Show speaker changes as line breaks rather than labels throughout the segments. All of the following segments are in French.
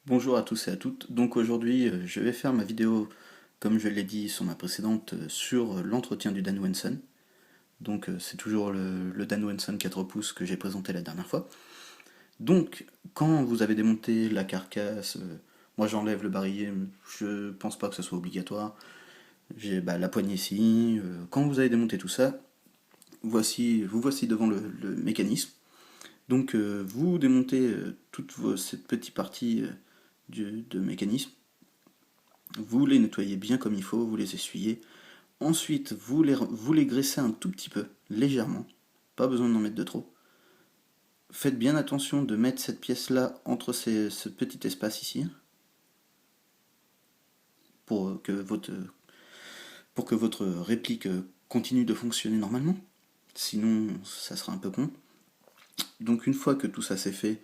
Bonjour à tous et à toutes. Donc aujourd'hui, je vais faire ma vidéo, comme je l'ai dit sur ma précédente, sur l'entretien du Dan Wenson. Donc c'est toujours le Dan Wenson 4 pouces que j'ai présenté la dernière fois. Donc quand vous avez démonté la carcasse, moi j'enlève le barillet, je pense pas que ce soit obligatoire. J'ai la poignée ici. Quand vous avez démonté tout ça, vous voici devant le mécanisme. Donc vous démontez cette petite partie de mécanisme. Vous les nettoyez bien comme il faut, vous les essuyez. Ensuite, vous les graissez un tout petit peu, légèrement. Pas besoin d'en mettre de trop. Faites bien attention de mettre cette pièce-là entre ce petit espace ici, pour pour que votre réplique continue de fonctionner normalement. Sinon, ça sera un peu con. Donc une fois que tout ça c'est fait,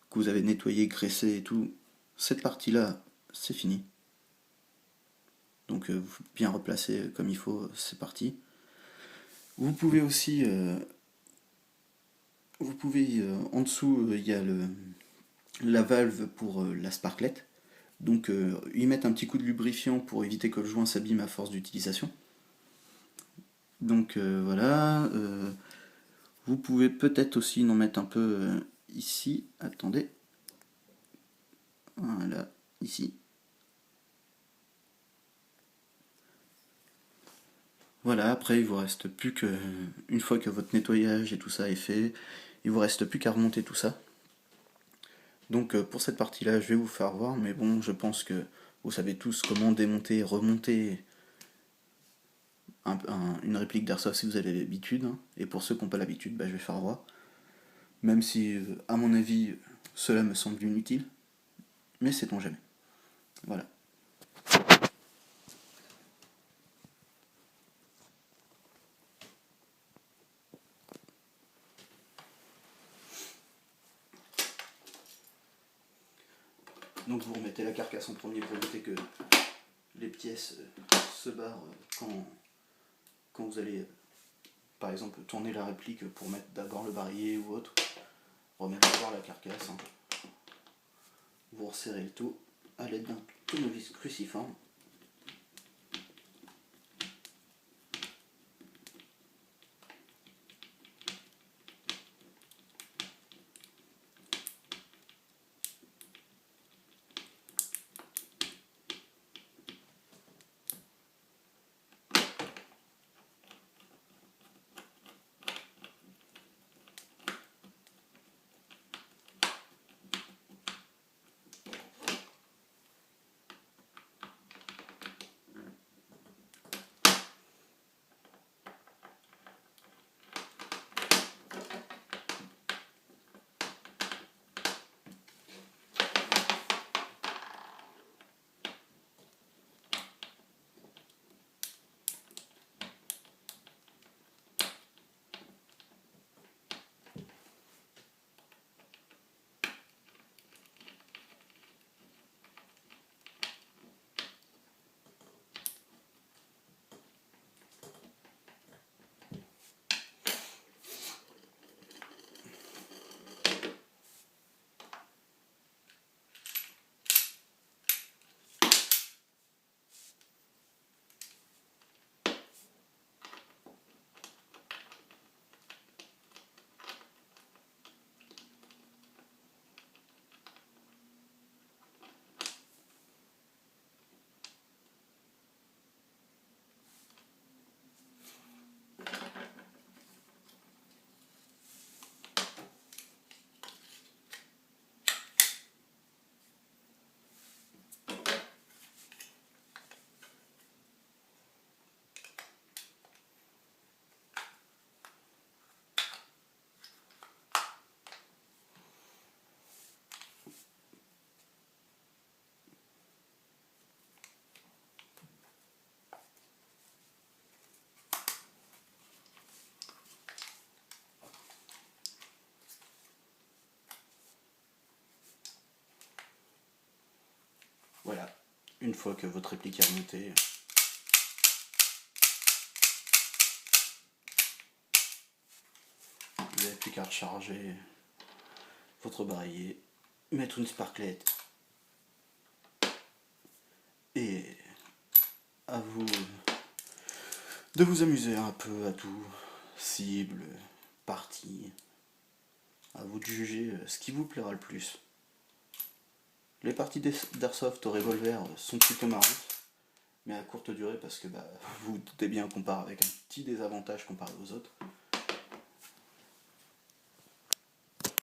que vous avez nettoyé, graissé et tout, cette partie-là, c'est fini. Donc bien replacer comme il faut, c'est parti. Vous pouvez aussi en dessous, il y a la valve pour la sparklette. Donc, y mettre un petit coup de lubrifiant pour éviter que le joint s'abîme à force d'utilisation. Donc, voilà. Vous pouvez peut-être aussi en mettre un peu ici. Attendez. Voilà, ici. Voilà, après, il vous reste plus que. Une fois que votre nettoyage et tout ça est fait, il vous reste plus qu'à remonter tout ça. Donc pour cette partie-là, je vais vous faire voir, mais bon, je pense que vous savez tous comment démonter et remonter une réplique d'Airsoft si vous avez l'habitude. Hein. Et pour ceux qui n'ont pas l'habitude, je vais faire voir. Même si, à mon avis, cela me semble inutile, mais sait-on jamais. Voilà. Donc vous remettez la carcasse en premier pour éviter que les pièces se barrent quand vous allez, par exemple, tourner la réplique pour mettre d'abord le barillet ou autre. Remettre d'abord la carcasse. Hein. Vous resserrez le tout à l'aide d'un tournevis cruciforme. Voilà. Une fois que votre réplique est remontée, vous n'avez plus qu'à recharger votre barillet, mettre une sparklette Et à vous de vous amuser un peu à tout, cible, partie, à vous de juger ce qui vous plaira le plus. Les parties d'airsoft au revolver sont plutôt marrantes, mais à courte durée parce que vous vous doutez bien qu'on part avec un petit désavantage comparé aux autres.